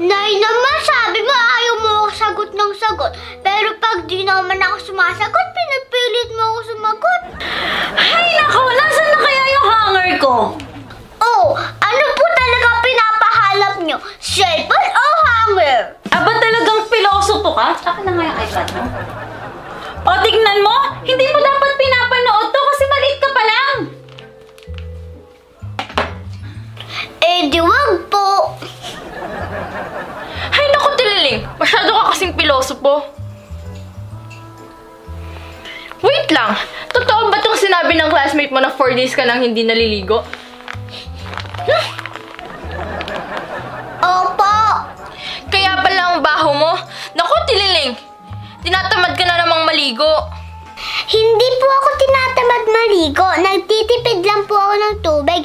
Nay naman, sabi mo ayaw mo ako sagot ng sagot. Pero pag di naman ako sumasagot, pinipilit mo ako sumagot. Ay nako, nasaan na kaya yung hanger ko? Oh, ano po talaga pinapahalap nyo? Cellphone o hanger? Aba talagang pilosopo ka? Akin na nga yung iPad mo. O tignan mo, hindi mo dapat pinapanood to kasi maliit ka pa lang. Eh di wag po. Ay naku, Tililing. Masyado ka kasing pilosopo. Wait lang. Totoo ba itong sinabi ng classmate mo na 4 days ka nang hindi naliligo? Opo. Kaya pala ang baho mo. Naku, Tililing. Tinatamad ka na namang maligo. Hindi po ako tinatamad maligo. Nagtitipid lang po ako ng tubig.